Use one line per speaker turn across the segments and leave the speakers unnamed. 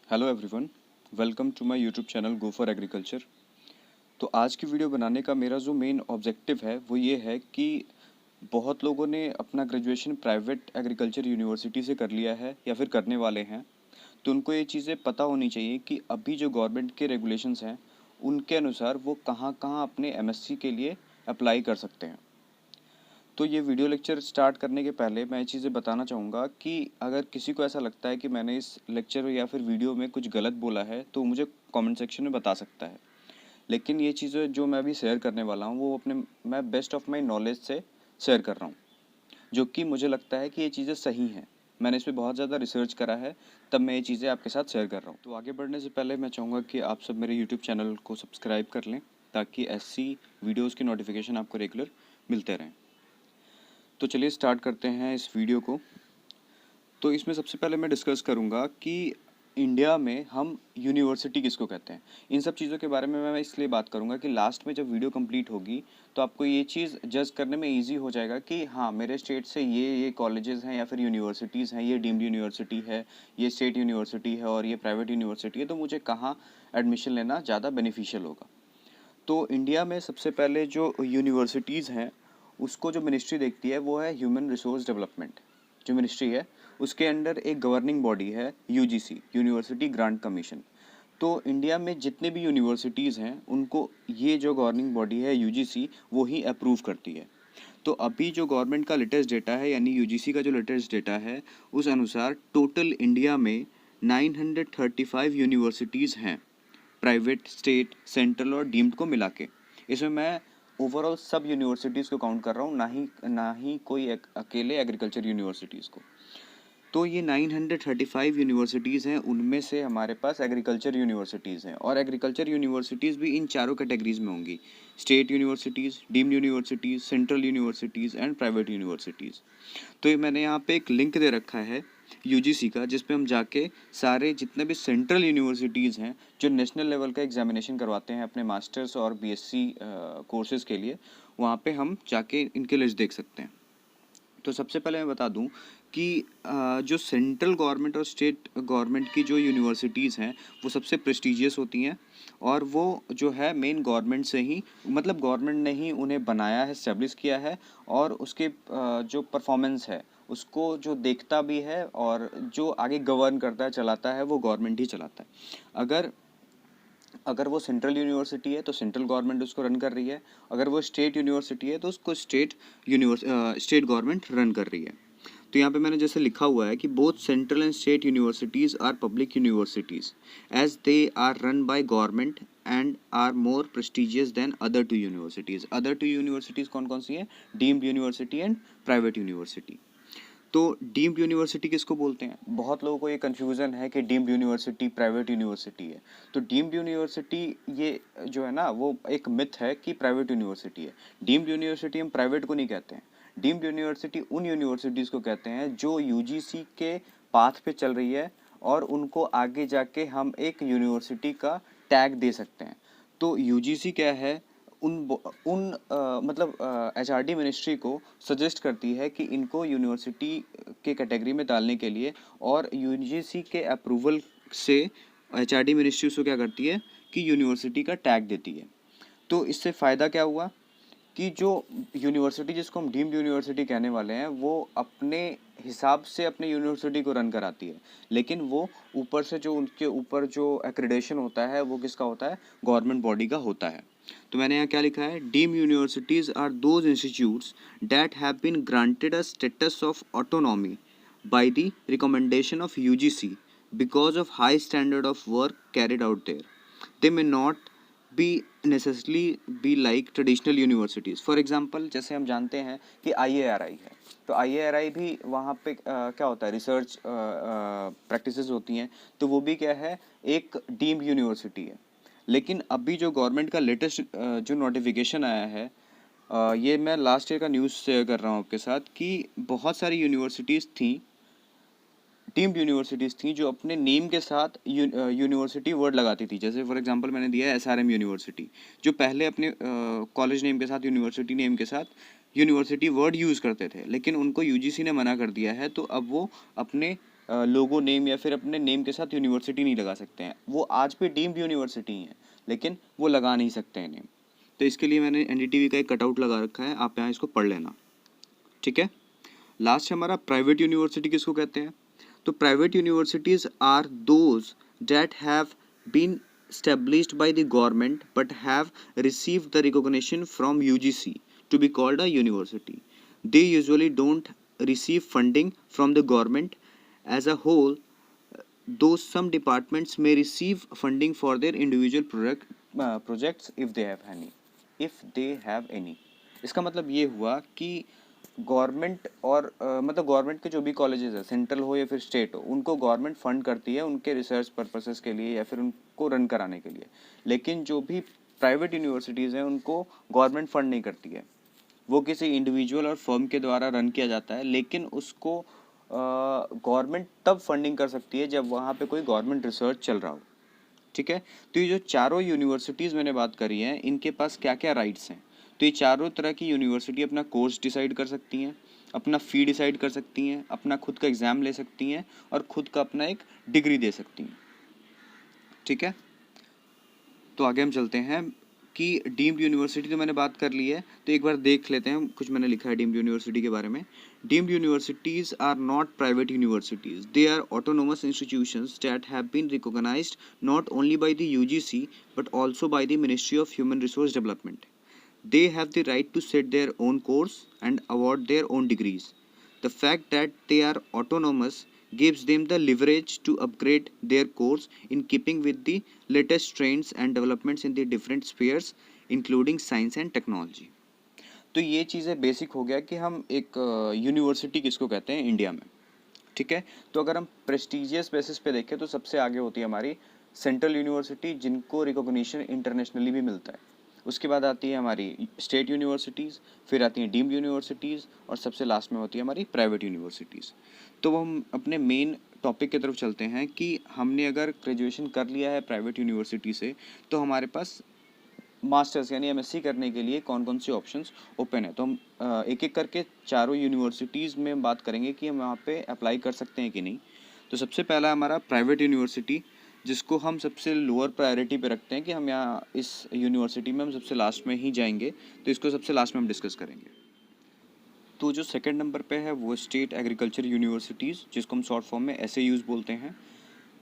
Hello everyone, welcome to my YouTube channel go for agriculture. तो आज की video बनाने का मेरा जो मेन ऑब्जेक्टिव है वो ये है कि बहुत लोगों ने अपना ग्रेजुएशन प्राइवेट एग्रीकल्चर यूनिवर्सिटी से कर लिया है या फिर करने वाले हैं। तो उनको ये चीज़ें पता होनी चाहिए कि अभी जो गवर्नमेंट के रेगुलेशंस हैं उनके अनुसार वो कहाँ कहाँ अपने एमएससी के लिए अप्लाई कर सकते हैं। तो ये वीडियो लेक्चर स्टार्ट करने के पहले मैं ये चीज़ें बताना चाहूँगा कि अगर किसी को ऐसा लगता है कि मैंने इस लेक्चर या फिर वीडियो में कुछ गलत बोला है तो मुझे कमेंट सेक्शन में बता सकता है। लेकिन ये चीज़ें जो मैं अभी शेयर करने वाला हूँ वो मैं बेस्ट ऑफ माई नॉलेज से शेयर कर रहा हूँ, जो कि मुझे लगता है कि ये चीज़ें सही हैं। मैंने इस पर बहुत ज़्यादा रिसर्च करा है, तब मैं ये चीज़ें आपके साथ शेयर कर रहा हूँ। तो आगे बढ़ने से पहले मैं चाहूँगा कि आप सब मेरे यूट्यूब चैनल को सब्सक्राइब कर लें ताकि ऐसी वीडियोज़ की नोटिफिकेशन आपको रेगुलर मिलते रहें। तो चलिए स्टार्ट करते हैं इस वीडियो को। तो इसमें सबसे पहले मैं डिस्कस करूंगा कि इंडिया में हम यूनिवर्सिटी किसको कहते हैं। इन सब चीज़ों के बारे में मैं इसलिए बात करूंगा कि लास्ट में जब वीडियो कंप्लीट होगी तो आपको ये चीज़ जज करने में इजी हो जाएगा कि हाँ, मेरे स्टेट से ये कॉलेजेस हैं या फिर यूनिवर्सिटीज़ हैं, ये डीम्ड यूनिवर्सिटी है, ये स्टेट यूनिवर्सिटी है और ये प्राइवेट यूनिवर्सिटी है, तो मुझे कहाँ एडमिशन लेना ज़्यादा बेनिफिशियल होगा। तो इंडिया में सबसे पहले जो यूनिवर्सिटीज़ हैं उसको जो मिनिस्ट्री देखती है वो है ह्यूमन रिसोर्स डेवलपमेंट। जो मिनिस्ट्री है उसके अंडर एक गवर्निंग बॉडी है यूजीसी, यूनिवर्सिटी ग्रांट कमीशन। तो इंडिया में जितने भी यूनिवर्सिटीज़ हैं उनको ये जो गवर्निंग बॉडी है यूजीसी वो ही अप्रूव करती है। तो अभी जो गवर्नमेंट का लेटेस्ट डेटा है यानी यूजीसी का जो लेटेस्ट डेटा है उस अनुसार टोटल इंडिया में 935 यूनिवर्सिटीज़ हैं, प्राइवेट, स्टेट, सेंट्रल और डीम्ड को मिला के। इसमें मैं ओवरऑल सब यूनिवर्सिटीज़ को काउंट कर रहा हूँ, ना ही कोई अकेले एग्रीकल्चर यूनिवर्सिटीज़ को। तो ये 935 यूनिवर्सिटीज़ हैं, उनमें से हमारे पास एग्रीकल्चर यूनिवर्सिटीज़ हैं और एग्रीकल्चर यूनिवर्सिटीज़ भी इन चारों कैटेगरीज में होंगी: state universities, deemed universities, central universities and private universities. तो ये मैंने यहाँ पे एक लिंक दे रखा है यूजीसी का, जिस पे हम जाके सारे जितने भी सेंट्रल यूनिवर्सिटीज़ हैं जो नेशनल लेवल का एग्जामिनेशन करवाते हैं अपने मास्टर्स और बीएससी कोर्सेज़ के लिए, वहाँ पे हम जाके इनके लिस्ट देख सकते हैं। तो सबसे पहले मैं बता दूं कि जो सेंट्रल गवर्नमेंट और स्टेट गवर्नमेंट की जो यूनिवर्सिटीज़ हैं वो सबसे प्रेस्टिजियस होती हैं और वो जो है मेन गवर्नमेंट से ही, मतलब गवर्नमेंट ने ही उन्हें बनाया है, एस्टेब्लिश किया है और उसके जो परफॉर्मेंस है उसको जो देखता भी है और जो आगे गवर्न करता है, चलाता है, वो गवर्नमेंट ही चलाता है। अगर अगर वो सेंट्रल यूनिवर्सिटी है तो सेंट्रल गवर्नमेंट उसको रन कर रही है, अगर वो स्टेट यूनिवर्सिटी है तो उसको स्टेट गवर्नमेंट रन कर रही है। तो यहाँ पे मैंने जैसे लिखा हुआ है कि both central and state universities are public universities as they are run by government and are more prestigious than other two universities. Other two universities कौन कौन सी हैं? Deemed university and private university. तो डीम्ड यूनिवर्सिटी किसको बोलते हैं? बहुत लोगों को ये कन्फ्यूज़न है कि डीम्ड यूनिवर्सिटी प्राइवेट यूनिवर्सिटी है। तो डीम्ड यूनिवर्सिटी ये जो है ना वो एक मिथ है कि प्राइवेट यूनिवर्सिटी है। डीम्ड यूनिवर्सिटी हम प्राइवेट को नहीं कहते हैं। डीम्ड यूनिवर्सिटी उन यूनिवर्सिटीज़ को कहते हैं जो यूजीसी के पाथ पे चल रही है और उनको आगे जाके हम एक यूनिवर्सिटी का टैग दे सकते हैं। तो यूजीसी क्या है, मतलब एचआरडी मिनिस्ट्री को सजेस्ट करती है कि इनको यूनिवर्सिटी के कैटेगरी में डालने के लिए, और यूजीसी के अप्रूवल से एचआरडी मिनिस्ट्री उसको क्या करती है कि यूनिवर्सिटी का टैग देती है। तो इससे फ़ायदा क्या हुआ कि जो यूनिवर्सिटी जिसको हम डीम्ड यूनिवर्सिटी कहने वाले हैं वो अपने हिसाब से अपने यूनिवर्सिटी को रन कराती है, लेकिन वो ऊपर से जो उनके ऊपर जो एक्रेडिटेशन होता है वो किसका होता है? गवर्नमेंट बॉडी का होता है। तो मैंने यहाँ क्या लिखा है? Deemed universities are those institutes that have been granted a status of autonomy by the recommendation of UGC because of high standard of work carried out there. They may not be necessarily be like traditional universities. For example, जैसे हम जानते हैं कि IARI है, तो IARI भी वहाँ पे क्या होता है? रिसर्च प्रैक्टिसेस होती हैं, तो वो भी क्या है? एक डीम्ड यूनिवर्सिटी है। लेकिन अभी जो गवर्नमेंट का लेटेस्ट जो नोटिफिकेशन आया है, ये मैं लास्ट ईयर का न्यूज़ शेयर कर रहा हूँ आपके साथ कि बहुत सारी यूनिवर्सिटीज़ थी, डीम्ड यूनिवर्सिटीज़ थी जो अपने नेम के साथ यूनिवर्सिटी वर्ड लगाती थी। जैसे फॉर एग्जांपल मैंने दिया है एसआरएम यूनिवर्सिटी, जो पहले अपने कॉलेज नेम के साथ, यूनिवर्सिटी नेम के साथ यूनिवर्सिटी वर्ड यूज़ करते थे, लेकिन उनको यूजीसी ने मना कर दिया है, तो अब वो अपने लोगो नेम या फिर अपने नेम के साथ यूनिवर्सिटी नहीं लगा सकते हैं। वो आज भी डीम्ड यूनिवर्सिटी हैं, लेकिन वो लगा नहीं सकते हैं नेम। तो इसके लिए मैंने एनडीटीवी का एक कटआउट लगा रखा है, आप यहाँ इसको पढ़ लेना, ठीक है। लास्ट हमारा प्राइवेट यूनिवर्सिटी किसको कहते हैं। तो private universities are those that have been established by the government but have received the recognition from UGC to be called a university. They usually don't receive funding from the government as a whole, though some departments may receive funding for their individual projects if they have any. इसका मतलब ये हुआ कि government और मतलब government के जो भी कॉलेजेस है, सेंट्रल हो या फिर स्टेट हो, उनको गवर्नमेंट फंड करती है उनके रिसर्च पर्पसेस के लिए या फिर उनको रन कराने के लिए। लेकिन जो भी प्राइवेट यूनिवर्सिटीज़ हैं उनको गवर्नमेंट फंड नहीं करती है, वो किसी इंडिविजुअल और फर्म के द्वारा रन किया जाता है। लेकिन उसको गवर्नमेंट तब फंडिंग कर सकती है जब वहाँ पे कोई गवर्नमेंट रिसर्च चल रहा हो, ठीक है। तो ये जो चारों यूनिवर्सिटीज़ मैंने बात करी हैं, इनके पास क्या क्या राइट्स हैं। तो ये चारों तरह की यूनिवर्सिटी अपना कोर्स डिसाइड कर सकती हैं, अपना फ़ी डिसाइड कर सकती हैं, अपना खुद का एग्ज़ाम ले सकती हैं और खुद का अपना एक डिग्री दे सकती हैं, ठीक है। तो आगे हम चलते हैं कि डीम्ड यूनिवर्सिटी तो मैंने बात कर ली है, तो एक बार देख लेते हैं कुछ मैंने लिखा है डीम्ड यूनिवर्सिटी के बारे में। Deemed universities are not private universities, they are autonomous institutions that have been recognised not only by the UGC but also by the ministry of human resource development. They have the right to set their own course and award their own degrees. The fact that they are autonomous gives them the leverage to upgrade their course in keeping with the latest trends and developments in the different spheres, including science and technology. तो ये चीज़ें basic हो गया कि हम एक university किसको कहते हैं इंडिया में, ठीक है। तो अगर हम प्रेस्टिजियस बेसिस पे देखें तो सबसे आगे होती है हमारी सेंट्रल यूनिवर्सिटी, जिनको रिकॉग्निशन इंटरनेशनली भी मिलता है। उसके बाद आती है हमारी स्टेट यूनिवर्सिटीज़, फिर आती हैं डीम्ड यूनिवर्सिटीज़ और सबसे लास्ट में होती है हमारी प्राइवेट यूनिवर्सिटीज़। तो हम अपने मेन टॉपिक की तरफ चलते हैं कि हमने अगर ग्रेजुएशन कर लिया है प्राइवेट यूनिवर्सिटी से, तो हमारे पास मास्टर्स यानी एमएससी करने के लिए कौन कौन से ऑप्शंस ओपन है। तो हम एक एक करके चारों यूनिवर्सिटीज़ में बात करेंगे कि हम वहाँ पे अप्लाई कर सकते हैं कि नहीं। तो सबसे पहला हमारा प्राइवेट यूनिवर्सिटी, जिसको हम सबसे लोअर प्रायोरिटी पे रखते हैं कि हम यहाँ इस यूनिवर्सिटी में हम सबसे लास्ट में ही जाएंगे, तो इसको सबसे लास्ट में हम डिस्कस करेंगे। तो जो सेकंड नंबर पे है वो स्टेट एग्रीकल्चर यूनिवर्सिटीज़, जिसको हम शॉर्ट फॉर्म में एसएयूज़ बोलते हैं।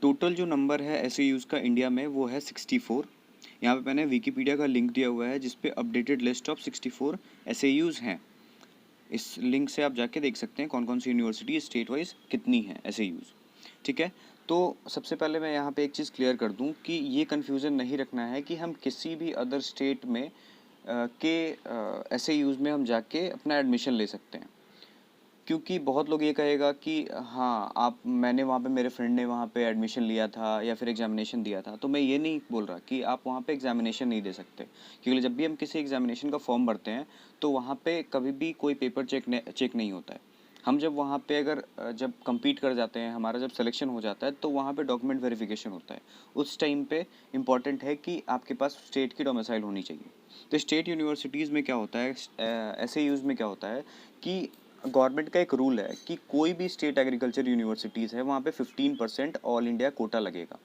टोटल जो नंबर है एसएयूज़ का इंडिया में वो है 64। यहाँ पे मैंने विकीपीडिया का लिंक दिया हुआ है जिस पे अपडेटेड लिस्ट ऑफ 64 एसएयूज़ हैं। इस लिंक से आप जाके देख सकते हैं कौन कौन सी यूनिवर्सिटी स्टेट वाइज कितनी है एसएयूज़, ठीक है। तो सबसे पहले मैं यहाँ पे एक चीज़ क्लियर कर दूँ कि ये कन्फ्यूज़न नहीं रखना है कि हम किसी भी अदर स्टेट में के एसएयूज़ में हम जाके अपना एडमिशन ले सकते हैं। क्योंकि बहुत लोग ये कहेगा कि हाँ आप मैंने वहाँ पे मेरे फ्रेंड ने वहाँ पे एडमिशन लिया था या फिर एग्जामिनेशन दिया था। तो मैं ये नहीं बोल रहा कि आप वहाँ पे एग्जामिनेशन नहीं दे सकते, क्योंकि जब भी हम किसी एग्जामिनेशन का फॉर्म भरते हैं तो वहाँ पे कभी भी कोई पेपर चेक नहीं होता है। हम जब वहाँ पे अगर जब compete कर जाते हैं, हमारा जब सिलेक्शन हो जाता है, तो वहाँ पे डॉक्यूमेंट वेरिफिकेशन होता है। उस टाइम पे इम्पॉर्टेंट है कि आपके पास स्टेट की डोमिसाइल होनी चाहिए। तो स्टेट यूनिवर्सिटीज़ में क्या होता है, एसएयूज़ में क्या होता है कि गवर्नमेंट का एक रूल है कि कोई भी स्टेट एग्रीकल्चर यूनिवर्सिटीज़ है वहाँ पे 15% ऑल इंडिया कोटा लगेगा।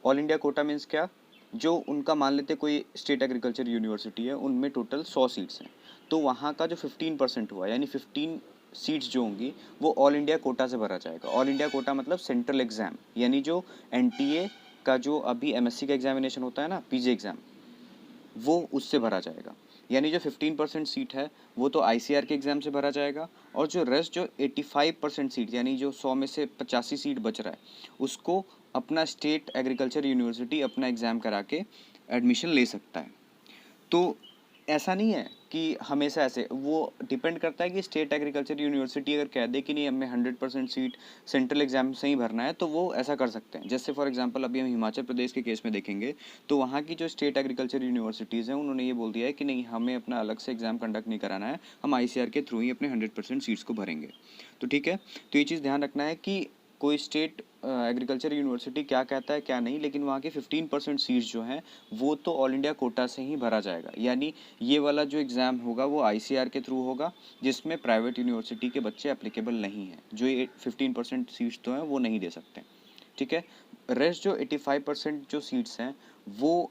ऑल इंडिया कोटा मीन्स क्या, जो उनका मान लेते कोई स्टेट एग्रीकल्चर यूनिवर्सिटी है उनमें टोटल 100 सीट्स हैं, तो वहाँ का जो 15% हुआ यानी 15 सीट्स जो होंगी वो ऑल इंडिया कोटा से भरा जाएगा। ऑल इंडिया कोटा मतलब सेंट्रल एग्ज़ाम, यानी जो एनटीए का जो अभी एमएससी का एग्जामिनेशन होता है ना, पीजी एग्ज़ाम, वो उससे भरा जाएगा। यानी जो 15% सीट है वो तो आईसीआर के एग्ज़ाम से भरा जाएगा, और जो रेस्ट जो 85% सीट यानी जो 100 में से 85 सीट बच रहा है उसको अपना स्टेट एग्रीकल्चर यूनिवर्सिटी अपना एग्ज़ाम करा के एडमिशन ले सकता है। तो ऐसा नहीं है कि हमेशा ऐसे, वो डिपेंड करता है कि स्टेट एग्रीकल्चर यूनिवर्सिटी अगर कह दे कि नहीं हमें 100% सीट सेंट्रल एग्जाम से ही भरना है तो वो ऐसा कर सकते हैं। जैसे फॉर एग्जांपल अभी हम हिमाचल प्रदेश के केस में देखेंगे तो वहाँ की जो स्टेट एग्रीकल्चर यूनिवर्सिटीज़ हैं उन्होंने ये बोल दिया है कि नहीं हमें अपना अलग से एग्ज़ाम कंडक्ट नहीं कराना है, हम आईसीआर के थ्रू ही अपने 100% सीट्स को भरेंगे। तो ठीक है, तो ये चीज़ ध्यान रखना है कि कोई स्टेट एग्रीकल्चर यूनिवर्सिटी क्या कहता है क्या नहीं, लेकिन वहाँ के 15% सीट्स जो हैं वो तो ऑल इंडिया कोटा से ही भरा जाएगा। यानी ये वाला जो एग्ज़ाम होगा वो आईसीआर के थ्रू होगा, जिसमें प्राइवेट यूनिवर्सिटी के बच्चे एप्लीकेबल नहीं हैं, जो ये 15% सीट्स तो हैं वो नहीं दे सकते। ठीक है, रेस्ट जो 85% जो सीट्स हैं वो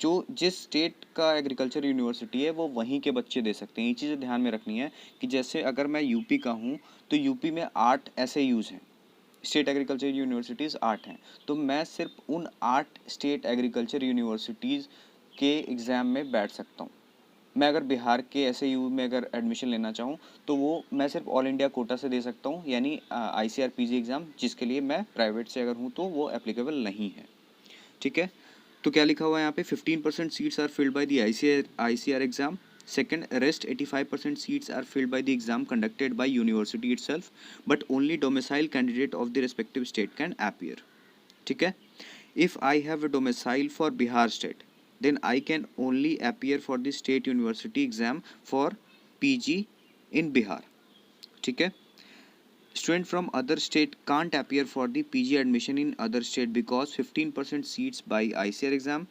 जो जिस स्टेट का एग्रीकल्चर यूनिवर्सिटी है वो वहीं के बच्चे दे सकते हैं। ये चीज़ें ध्यान में रखनी है कि जैसे अगर मैं यूपी का हूँ तो यूपी में 8 SAUs हैं, स्टेट एग्रीकल्चर यूनिवर्सिटीज़ 8 हैं, तो मैं सिर्फ उन 8 स्टेट एग्रीकल्चर यूनिवर्सिटीज़ के एग्ज़ाम में बैठ सकता हूँ। मैं अगर बिहार के SAU में अगर एडमिशन लेना चाहूँ तो वो मैं सिर्फ ऑल इंडिया कोटा से दे सकता हूँ, यानी ICRPG एग्ज़ाम, जिसके लिए मैं प्राइवेट से अगर हूँ तो वो एप्लीकेबल नहीं है। ठीक है, तो क्या लिखा हुआ है यहाँ पे, 15% seats are filled by the ICR exam. Second, rest 85% seats are filled by the exam conducted by university itself, but only domicile candidate of the respective state can appear. ठीक है, if I have a domicile for Bihar state then I can only appear for the state university exam for PG in Bihar. ठीक है, student from other state can't appear for the PG admission in other state because 15% seats by ICR exam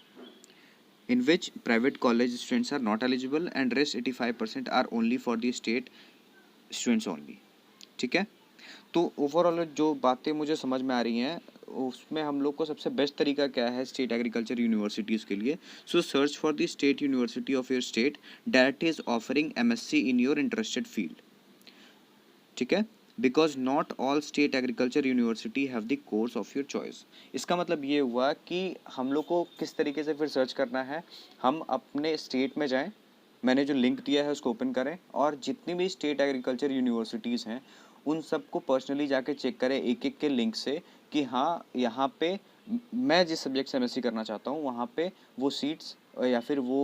in which private college students are not eligible and rest 85% are only for the state students only. ठीक है, तो overall जो बातें मुझे समझ में आ रही हैं उसमें हम लोग को सबसे बेस्ट तरीका क्या है स्टेट एग्रीकल्चर यूनिवर्सिटीज़ के लिए। सो search for the state university of your state that is offering MSc in your interested field. ठीक है, because not all state agriculture university have the course of your choice. इसका मतलब ये हुआ कि हम लोग को किस तरीके से फिर सर्च करना है, हम अपने स्टेट में जाएं, मैंने जो लिंक दिया है उसको ओपन करें और जितनी भी स्टेट एग्रीकल्चर यूनिवर्सिटीज़ हैं उन सबको पर्सनली जाके चेक करें एक एक के लिंक से कि हाँ यहाँ पे मैं जिस सब्जेक्ट से MSc करना चाहता हूँ वहाँ पे वो सीट्स या फिर वो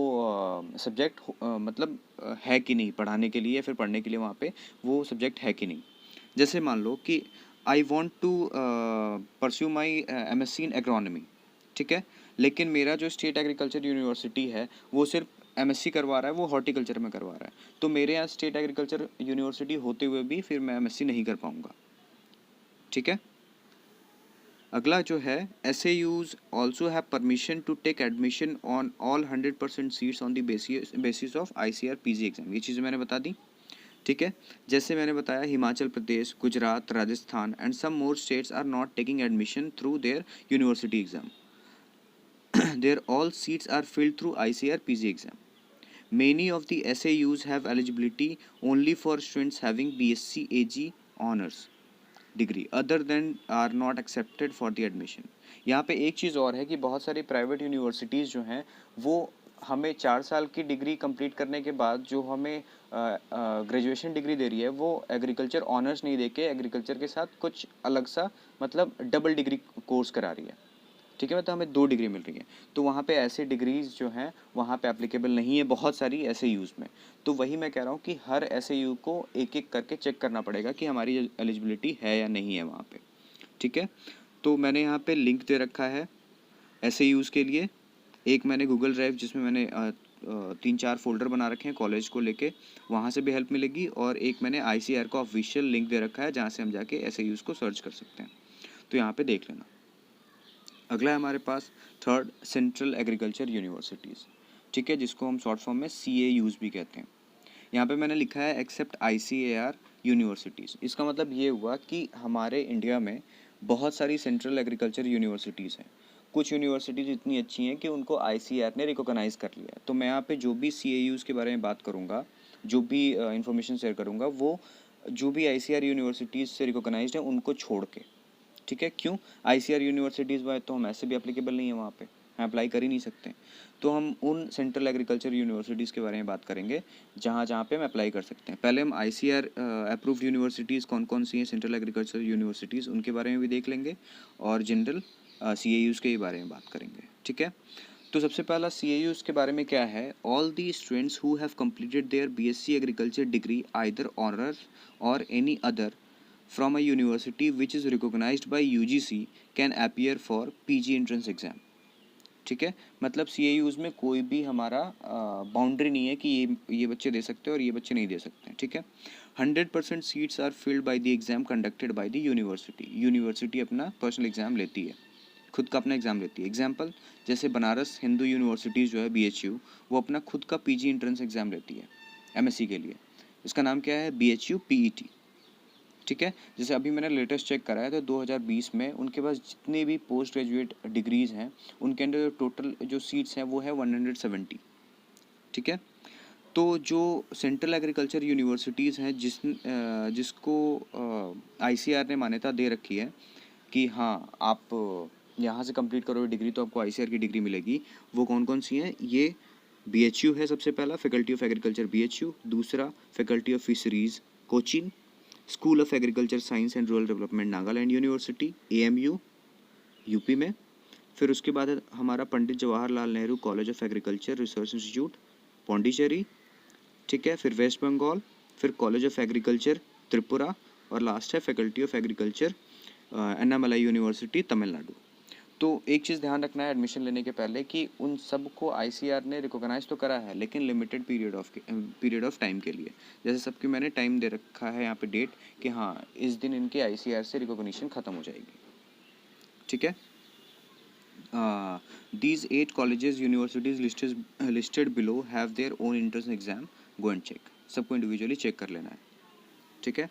सब्जेक्ट मतलब है कि नहीं पढ़ाने के लिए या फिर पढ़ने के लिए वहाँ पे वो सब्जेक्ट है कि नहीं। जैसे मान लो कि I want to pursue my MSc in agronomy, ठीक है, लेकिन मेरा जो स्टेट एग्रीकल्चर यूनिवर्सिटी है वो सिर्फ MSc करवा रहा है, वो हॉर्टिकल्चर में करवा रहा है, तो मेरे यहाँ स्टेट एग्रीकल्चर यूनिवर्सिटी होते हुए भी फिर मैं MSc नहीं कर पाऊँगा। ठीक है, अगला जो है SAUs also have permission to take admission on all 100% seats on the basis of ICRPG exam। ये चीज़ें मैंने बता दी। ठीक है, जैसे मैंने बताया Himachal Pradesh, Gujarat, Rajasthan and some more states are not taking admission through their university exam. Their all seats are filled through ICRPG exam. Many of the SAUs have eligibility only for students having BSc AG honors degree other than are not accepted for the admission. यहाँ पे एक चीज़ और है कि बहुत सारी private universities जो हैं वो हमें 4 साल की डिग्री कंप्लीट करने के बाद जो हमें ग्रेजुएशन डिग्री दे रही है वो एग्रीकल्चर ऑनर्स नहीं देके एग्रीकल्चर के साथ कुछ अलग सा मतलब डबल डिग्री कोर्स करा रही है। ठीक है, मतलब हमें 2 डिग्री मिल रही है, तो वहाँ पे ऐसे डिग्रीज जो हैं वहाँ पे एप्लीकेबल नहीं है बहुत सारी SAUs में। तो वही मैं कह रहा हूँ कि हर SAU को एक एक करके चेक करना पड़ेगा कि हमारी एलिजिबिलिटी है या नहीं है वहाँ पे। ठीक है, तो मैंने यहाँ पे लिंक दे रखा है SAUs के लिए। एक मैंने गूगल ड्राइव जिसमें मैंने 3-4 फोल्डर बना रखे हैं कॉलेज को लेके, वहाँ से भी हेल्प मिलेगी, और एक मैंने ICAR का ऑफिशियल लिंक दे रखा है जहाँ से हम जाके SAUs को सर्च कर सकते हैं, तो यहाँ पे देख लेना। अगला है हमारे पास थर्ड, सेंट्रल एग्रीकल्चर यूनिवर्सिटीज़। ठीक है, जिसको हम शॉर्ट फॉर्म में CAUs भी कहते हैं। यहाँ पे मैंने लिखा है एक्सेप्ट ICAR यूनिवर्सिटीज़। इसका मतलब ये हुआ कि हमारे इंडिया में बहुत सारी सेंट्रल एग्रीकल्चर यूनिवर्सिटीज़ हैं। कुछ यूनिवर्सिटीज़ इतनी अच्छी हैं कि उनको ICAR ने रिकॉग्नाइज़ कर लिया है। तो मैं यहाँ पे जो भी CAUs के बारे में बात करूँगा, जो भी इंफॉर्मेशन शेयर करूँगा, वो जो भी ICAR यूनिवर्सिटीज़ से रिकॉग्नाइज्ड है उनको छोड़ के। ठीक है, क्यों? ICAR यूनिवर्सिटीज़ में तो हम ऐसे भी एप्लीकेबल नहीं है वहाँ पे, हम अप्लाई कर ही नहीं सकते। तो हम उन सेंट्रल एग्रीकल्चर यूनिवर्सिटीज़ के बारे में बात करेंगे जहाँ जहाँ पे हम अप्लाई कर सकते हैं। पहले हम ICAR अप्रूव्ड यूनिवर्सिटीज़ कौन कौन सी हैं सेंट्रल एग्रीकल्चर यूनिवर्सिटीज़, उनके बारे में भी देख लेंगे, और जनरल CAUs के बारे में बात करेंगे। ठीक है, तो सबसे पहला CAUs के बारे में क्या है, all the students who have completed their BSc agriculture degree either honours और any other from a university which is recognized by UGC can appear for PG entrance exam। ठीक है, मतलब CAUs में कोई भी हमारा बाउंड्री नहीं है कि ये बच्चे दे सकते हैं और ये बच्चे नहीं दे सकते हैं, ठीक है। 100% seats are filled by the exam conducted by the university. University अपना पर्सनल एग्ज़ाम लेती है, खुद का अपना एग्ज़ाम लेती है। एग्जाम्पल, जैसे बनारस हिंदू यूनिवर्सिटी जो है BHU, वो अपना खुद का PG एंट्रेंस एग्ज़ाम लेती है MSc के लिए। इसका नाम क्या है? BHU PET, ठीक है। जैसे अभी मैंने लेटेस्ट चेक करा है तो 2020 में उनके पास जितने भी पोस्ट ग्रेजुएट डिग्रीज़ हैं, उनके अंदर टोटल जो सीट्स हैं वो है 170, ठीक है। तो जो सेंट्रल एग्रीकल्चर यूनिवर्सिटीज़ हैं जिसको ICAR ने मान्यता दे रखी है कि हाँ, आप यहाँ से कंप्लीट करोगे डिग्री तो आपको ICAR की डिग्री मिलेगी, वो कौन कौन सी हैं? ये BHU है सबसे पहला, फैकल्टी ऑफ एग्रीकल्चर BHU। दूसरा faculty of fisheries Cochin, school of agriculture science and rural development Nagaland university AMU UP में। फिर उसके बाद है हमारा Pandit Jawaharlal Nehru college of agriculture research institute Pondicherry, ठीक है। फिर वेस्ट बंगाल, फिर कॉलेज ऑफ एग्रीकल्चर त्रिपुरा, और लास्ट है faculty of agriculture Annamalai university Tamil Nadu. तो एक चीज़ ध्यान रखना है एडमिशन लेने के पहले कि उन सब को ICAR ने रिकॉग्नाइज तो करा है, लेकिन लिमिटेड पीरियड ऑफ टाइम के लिए। जैसे सबकी मैंने टाइम दे रखा है यहाँ पे डेट कि हाँ, इस दिन इनके ICAR से रिकॉग्निशन ख़त्म हो जाएगी, ठीक है। These 8 colleges universities listed below have their own entrance exam. Go and check. सबको इंडिविजुअली चेक कर लेना है, ठीक है।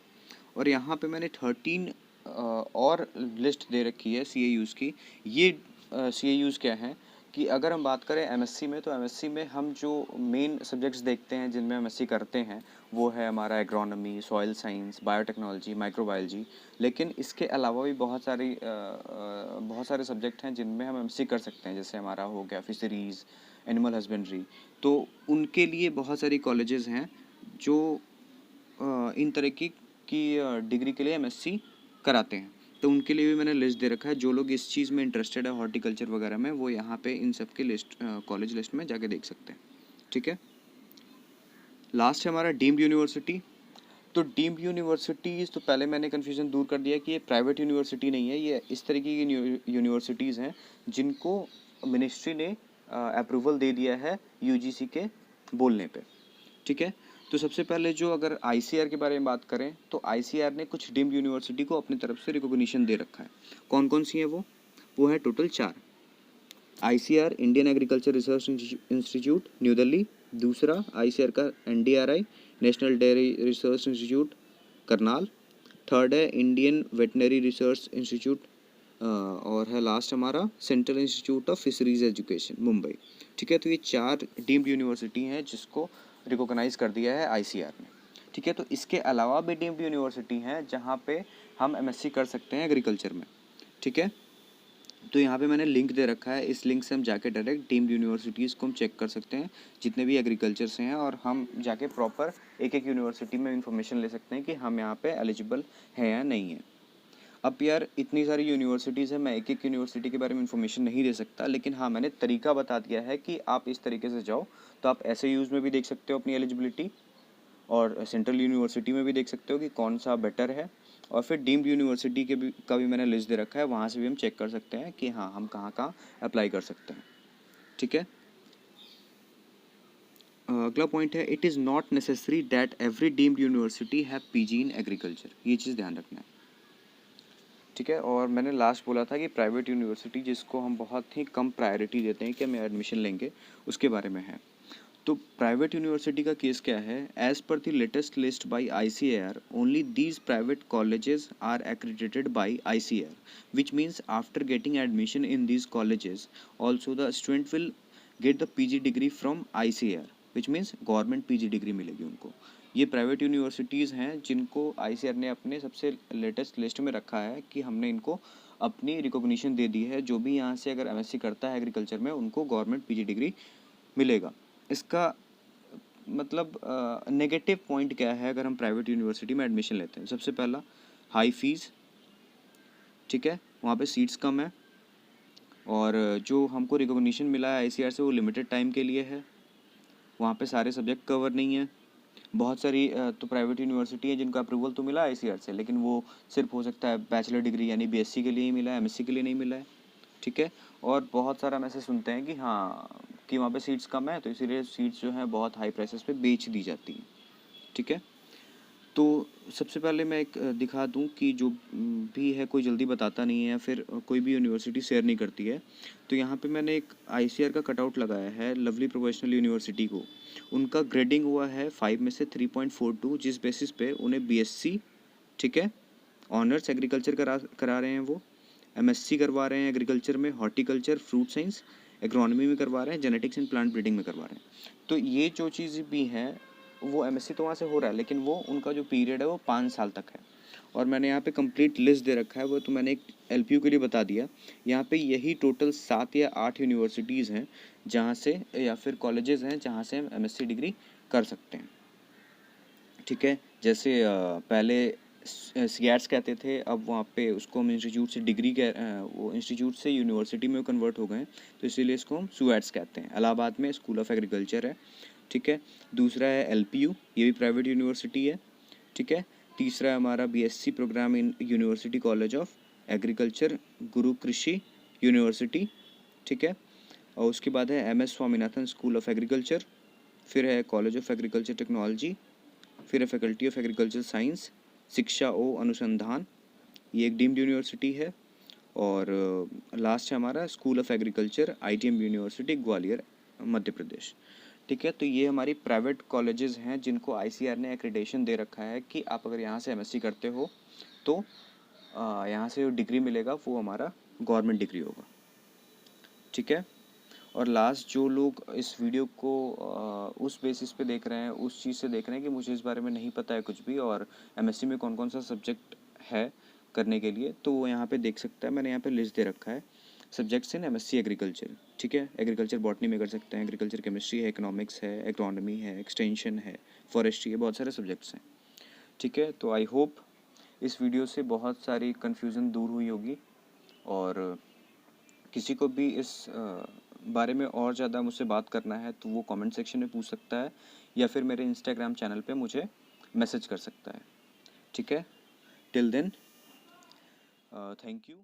और यहाँ पे मैंने 13 और लिस्ट दे रखी है CAUs की। ये CAUs क्या है कि अगर हम बात करें MSc में, तो MSc में हम जो मेन सब्जेक्ट्स देखते हैं जिनमें MSc करते हैं वो है हमारा agronomy, soil science, biotechnology, microbiology. लेकिन इसके अलावा भी बहुत सारे सब्जेक्ट हैं जिनमें हम MSc कर सकते हैं, जैसे हमारा हो गया फिशरीज़, एनिमल हस्बेंड्री। तो उनके लिए बहुत सारी कॉलेजेस हैं जो इन तरह की डिग्री के लिए MSc कराते हैं। तो उनके लिए भी मैंने लिस्ट दे रखा है। जो लोग इस चीज़ में इंटरेस्टेड है हॉर्टिकल्चर वगैरह में, वो यहाँ पे इन सब की लिस्ट कॉलेज लिस्ट में जाके देख सकते हैं, ठीक है। लास्ट है हमारा डीम्ड यूनिवर्सिटी। तो डीम्ड यूनिवर्सिटीज़, तो पहले मैंने कन्फ्यूज़न दूर कर दिया कि ये प्राइवेट यूनिवर्सिटी नहीं है, ये इस तरीके की यूनिवर्सिटीज़ हैं जिनको मिनिस्ट्री ने अप्रूवल दे दिया है UGC के बोलने पे, ठीक है। तो सबसे पहले जो अगर ICAR के बारे में बात करें तो ICAR ने कुछ डीम्ड यूनिवर्सिटी को अपनी तरफ से रिकॉग्निशन दे रखा है। कौन कौन सी है वो है total 4। ICAR Indian agriculture research institute new Delhi. दूसरा ICAR का NDRI national dairy research institute Karnal. Third है इंडियन वेटनरी रिसर्च इंस्टीट्यूट, और है लास्ट हमारा central institute of fisheries education Mumbai, ठीक है। तो ये 4 डीम्ड यूनिवर्सिटी हैं जिसको रिकॉग्नाइज कर दिया है ICAR ने, ठीक है। तो इसके अलावा भी डीम्ड यूनिवर्सिटी हैं जहाँ पे हम MSc कर सकते हैं एग्रीकल्चर में, ठीक है। तो यहाँ पे मैंने लिंक दे रखा है, इस लिंक से हम जाके डायरेक्ट डीम्ड यूनिवर्सिटीज़ को हम चेक कर सकते हैं जितने भी एग्रीकल्चर से हैं, और हम जाके प्रॉपर एक एक यूनिवर्सिटी में इंफॉर्मेशन ले सकते हैं कि हम यहाँ पे एलिजिबल हैं या नहीं है। अब यार इतनी सारी यूनिवर्सिटीज़ हैं, मैं एक एक यूनिवर्सिटी के बारे में इंफॉर्मेशन नहीं दे सकता, लेकिन हाँ, मैंने तरीका बता दिया है कि आप इस तरीके से जाओ। तो आप SAUs में भी देख सकते हो अपनी एलिजिबिलिटी, और सेंट्रल यूनिवर्सिटी में भी देख सकते हो कि कौन सा बेटर है, और फिर डीम्ड यूनिवर्सिटी का भी मैंने लिस्ट दे रखा है, वहाँ से भी हम चेक कर सकते हैं कि हाँ, हम कहाँ कहाँ अप्लाई कर सकते हैं, ठीक है। अगला पॉइंट है, it is not necessary that every deemed university have PG in agriculture. ये चीज़ ध्यान रखना है, ठीक है। और मैंने लास्ट बोला था कि प्राइवेट यूनिवर्सिटी जिसको हम बहुत ही कम प्रायोरिटी देते हैं कि हम एडमिशन लेंगे, उसके बारे में है। तो प्राइवेट यूनिवर्सिटी का केस क्या है? As per the latest list by ICAR, only these private colleges are accredited by ICAR, which means after getting admission in these colleges, also the student will get the PG degree from ICAR, which means government PG degree मिलेगी उनको। ये private universities हैं जिनको ICAR ने अपने सबसे latest list में रखा है कि हमने इनको अपनी रिकॉग्निशन दे दी है। जो भी यहाँ से अगर MSc करता है एग्रीकल्चर में, उनको गवर्नमेंट PG डिग्री मिलेगा। इसका मतलब नेगेटिव पॉइंट क्या है अगर हम प्राइवेट यूनिवर्सिटी में एडमिशन लेते हैं? सबसे पहला, हाई फीस, ठीक है, वहाँ पे सीट्स कम है, और जो हमको रिकॉग्निशन मिला है ICAR से वो लिमिटेड टाइम के लिए है, वहाँ पे सारे सब्जेक्ट कवर नहीं है। बहुत सारी तो प्राइवेट यूनिवर्सिटी है जिनका अप्रूवल तो मिला है ICAR से, लेकिन वो सिर्फ हो सकता है बैचलर डिग्री यानी BSc के लिए ही मिला है, MSc के लिए नहीं मिला है, ठीक है। और बहुत सारा हम ऐसे सुनते हैं कि हाँ कि वहाँ पे सीट्स कम है तो इसीलिए सीट्स जो हैं बहुत हाई प्राइसेस पे बेच दी जाती हैं। ठीक है। तो सबसे पहले मैं एक दिखा दूं कि जो भी है कोई जल्दी बताता नहीं है या फिर कोई भी यूनिवर्सिटी शेयर नहीं करती है। तो यहाँ पे मैंने एक आईसीआर का कटआउट लगाया है लवली प्रोफेशनल यूनिवर्सिटी को। उनका ग्रेडिंग हुआ है 5 में से 3.42, जिस बेसिस पे उन्हें बीएससी, ठीक है, ऑनर्स एग्रीकल्चर करा रहे हैं, वो एमएससी करवा रहे हैं एग्रीकल्चर में, हॉर्टिकल्चर, फ्रूट साइंस, एग्रोनॉमी में करवा रहे हैं, जेनेटिक्स एंड प्लांट ब्रीडिंग में करवा रहे हैं। तो ये जो चीज़ भी हैं वो एमएससी तो वहाँ से हो रहा है, लेकिन वो उनका जो पीरियड है वो 5 साल तक है। और मैंने यहाँ पे कंप्लीट लिस्ट दे रखा है, वो तो मैंने एक एलपीयू के लिए बता दिया। यहाँ पे यही टोटल 7 या 8 यूनिवर्सिटीज़ हैं जहाँ से, या फिर कॉलेजेस हैं जहाँ से हम एमएससी डिग्री कर सकते हैं। ठीक है। जैसे पहले सीएट्स कहते थे, अब वहाँ पे उसको हम इंस्टीट्यूट से डिग्री वो इंस्टीट्यूट से यूनिवर्सिटी में कन्वर्ट हो गए हैं, तो इसीलिए इसको हम सुएट्स कहते हैं। इलाहाबाद में स्कूल ऑफ एग्रीकल्चर है। ठीक है। दूसरा है एलपीयू, ये भी प्राइवेट यूनिवर्सिटी है। ठीक है। तीसरा है हमारा BSc programme in university college of agriculture, Guru Krishi university. ठीक है। और उसके बाद है MS Swaminathan school of agriculture, फिर है कॉलेज ऑफ एग्रीकल्चर टेक्नोलॉजी, फिर है फैकल्टी ऑफ एग्रीकल्चर साइंस, शिक्षा ओ अनुसंधान, ये एक डीम्ड यूनिवर्सिटी है। और लास्ट है हमारा school of agriculture ITM university Gwalior, Madhya Pradesh. ठीक है। तो ये हमारी प्राइवेट कॉलेजेस हैं जिनको आईसीआर ने एक्रेडिटेशन दे रखा है कि आप अगर यहाँ से एमएससी करते हो तो यहाँ से जो डिग्री मिलेगा वो हमारा गवर्नमेंट डिग्री होगा। ठीक है। और लास्ट जो लोग इस वीडियो को उस बेसिस पे देख रहे हैं, उस चीज़ से देख रहे हैं कि मुझे इस बारे में नहीं पता है कुछ भी और एमएससी में कौन कौन सा सब्जेक्ट है करने के लिए, तो वो यहाँ पे देख सकता है। मैंने यहाँ पे लिस्ट दे रखा है सब्जेक्ट्स इन एमएससी एग्रीकल्चर। ठीक है। एग्रीकल्चर बॉटनी में कर सकते हैं, एग्रीकल्चर केमिस्ट्री है, इकोनॉमिक्स है, एग्रोनॉमी है, एक्सटेंशन है, फॉरेस्ट्री है, बहुत सारे सब्जेक्ट्स हैं। ठीक है। तो आई होप इस वीडियो से बहुत सारी कन्फ्यूज़न दूर हुई होगी, और किसी को भी इस बारे में और ज़्यादा मुझसे बात करना है तो वो कमेंट सेक्शन में पूछ सकता है या फिर मेरे इंस्टाग्राम चैनल पे मुझे मैसेज कर सकता है। ठीक है। Till then, thank you.